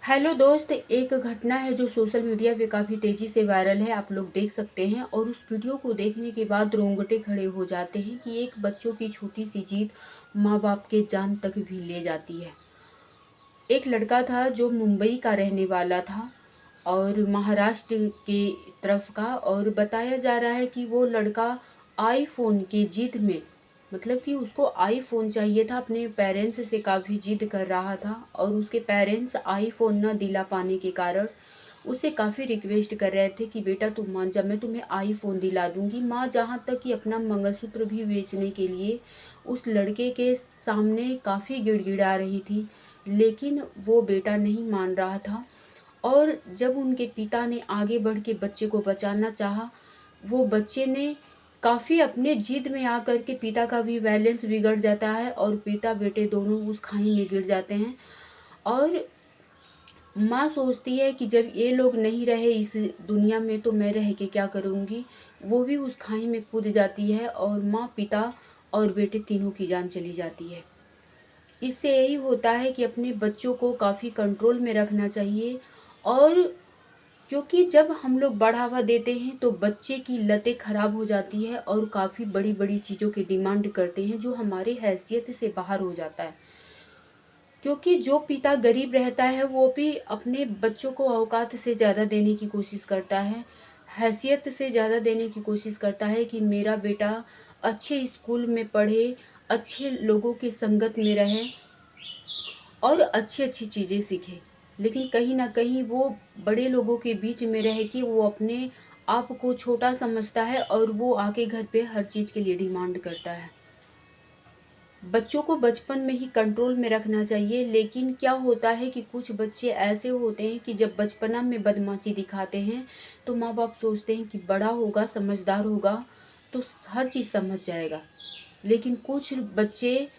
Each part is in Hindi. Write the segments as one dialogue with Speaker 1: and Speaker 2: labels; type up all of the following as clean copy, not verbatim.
Speaker 1: हेलो दोस्त, एक घटना है जो सोशल मीडिया पे काफ़ी तेज़ी से वायरल है। आप लोग देख सकते हैं और उस वीडियो को देखने के बाद रोंगटे खड़े हो जाते हैं कि एक बच्चों की छोटी सी जीत माँ बाप के जान तक भी ले जाती है। एक लड़का था जो मुंबई का रहने वाला था और महाराष्ट्र के तरफ का, और बताया जा रहा है कि वो लड़का आईफोन की जिद में, मतलब कि उसको आईफोन चाहिए था, अपने पेरेंट्स से काफ़ी जिद कर रहा था और उसके पेरेंट्स आईफोन न दिला पाने के कारण उसे काफ़ी रिक्वेस्ट कर रहे थे कि बेटा तुम मान जा, मैं तुम्हें आईफोन दिला दूंगी। माँ जहाँ तक कि अपना मंगलसूत्र भी बेचने के लिए उस लड़के के सामने काफ़ी गिड़गिड़ा रही थी, लेकिन वो बेटा नहीं मान रहा था। और जब उनके पिता ने आगे बढ़ के बच्चे को बचाना चाहा, वो बच्चे ने काफ़ी अपने जिद में आकर के पिता का भी बैलेंस बिगड़ जाता है और पिता बेटे दोनों उस खाई में गिर जाते हैं। और माँ सोचती है कि जब ये लोग नहीं रहे इस दुनिया में तो मैं रह के क्या करूँगी। वो भी उस खाई में कूद जाती है और माँ, पिता और बेटे तीनों की जान चली जाती है। इससे यही होता है कि अपने बच्चों को काफ़ी कंट्रोल में रखना चाहिए। और क्योंकि जब हम लोग बढ़ावा देते हैं तो बच्चे की लतें खराब हो जाती है और काफ़ी बड़ी बड़ी चीज़ों की डिमांड करते हैं जो हमारे हैसियत से बाहर हो जाता है। क्योंकि जो पिता गरीब रहता है वो भी अपने बच्चों को औकात से ज़्यादा देने की कोशिश करता है, हैसियत से ज़्यादा देने की कोशिश करता है कि मेरा बेटा अच्छे स्कूल में पढ़े, अच्छे लोगों की संगत में रहे और अच्छी अच्छी चीज़ें सीखे। लेकिन कहीं ना कहीं वो बड़े लोगों के बीच में रह के वो अपने आप को छोटा समझता है और वो आके घर पे हर चीज़ के लिए डिमांड करता है। बच्चों को बचपन में ही कंट्रोल में रखना चाहिए, लेकिन क्या होता है कि कुछ बच्चे ऐसे होते हैं कि जब बचपना में बदमाशी दिखाते हैं तो माँ बाप सोचते हैं कि बड़ा होगा, समझदार होगा तो हर चीज़ समझ जाएगा। लेकिन कुछ बच्चे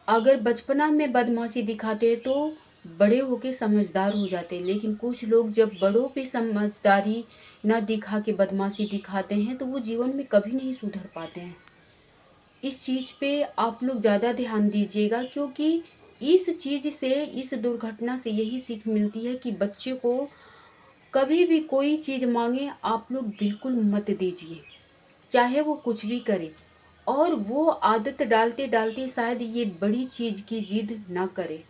Speaker 1: अगर बचपना में बदमाशी दिखाते हैं तो बड़े होके समझदार हो जाते हैं, लेकिन कुछ लोग जब बड़ों पे समझदारी न दिखा के बदमाशी दिखाते हैं तो वो जीवन में कभी नहीं सुधर पाते हैं। इस चीज़ पे आप लोग ज़्यादा ध्यान दीजिएगा, क्योंकि इस चीज़ से, इस दुर्घटना से यही सीख मिलती है कि बच्चे को कभी भी कोई चीज़ मांगे आप लोग बिल्कुल मत दीजिए, चाहे वो कुछ भी करे। और वो आदत डालते डालते शायद ये बड़ी चीज़ की जिद ना करे।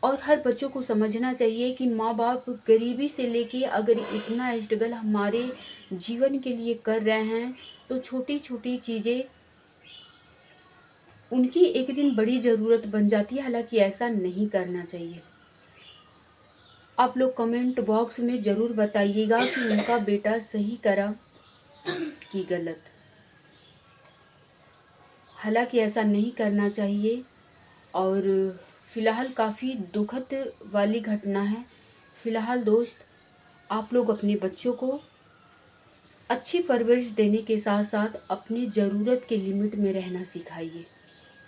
Speaker 1: और हर बच्चों को समझना चाहिए कि माँ बाप गरीबी से लेके अगर इतना स्ट्रगल हमारे जीवन के लिए कर रहे हैं तो छोटी छोटी चीज़ें उनकी एक दिन बड़ी ज़रूरत बन जाती है। हालांकि ऐसा नहीं करना चाहिए। आप लोग कमेंट बॉक्स में ज़रूर बताइएगा कि उनका बेटा सही करा कि गलत। हालांकि ऐसा नहीं करना चाहिए। और फ़िलहाल काफ़ी दुखद वाली घटना है। फ़िलहाल दोस्त, आप लोग अपने बच्चों को अच्छी परवरिश देने के साथ साथ अपनी ज़रूरत के लिमिट में रहना सिखाइए।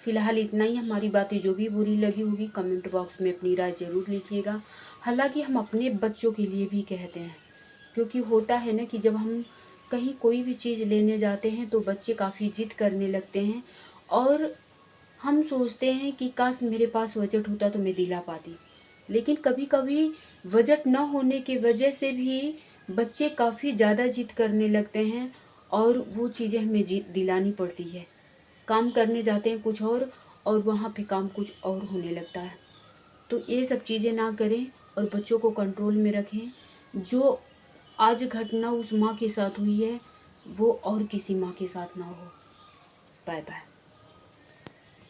Speaker 1: फ़िलहाल इतना ही। हमारी बातें जो भी बुरी लगी होगी कमेंट बॉक्स में अपनी राय ज़रूर लिखिएगा। हालांकि हम अपने बच्चों के लिए भी कहते हैं, क्योंकि होता है ना कि जब हम कहीं कोई भी चीज़ लेने जाते हैं तो बच्चे काफ़ी जिद करने लगते हैं और हम सोचते हैं कि काश मेरे पास बजट होता तो मैं दिला पाती। लेकिन कभी कभी बजट न होने की वजह से भी बच्चे काफ़ी ज़्यादा जिद करने लगते हैं और वो चीज़ें हमें दिलानी पड़ती है। काम करने जाते हैं कुछ और वहाँ पे काम कुछ और होने लगता है। तो ये सब चीज़ें ना करें और बच्चों को कंट्रोल में रखें। जो आज घटना उस माँ के साथ हुई है वो और किसी माँ के साथ ना हो। Bye bye.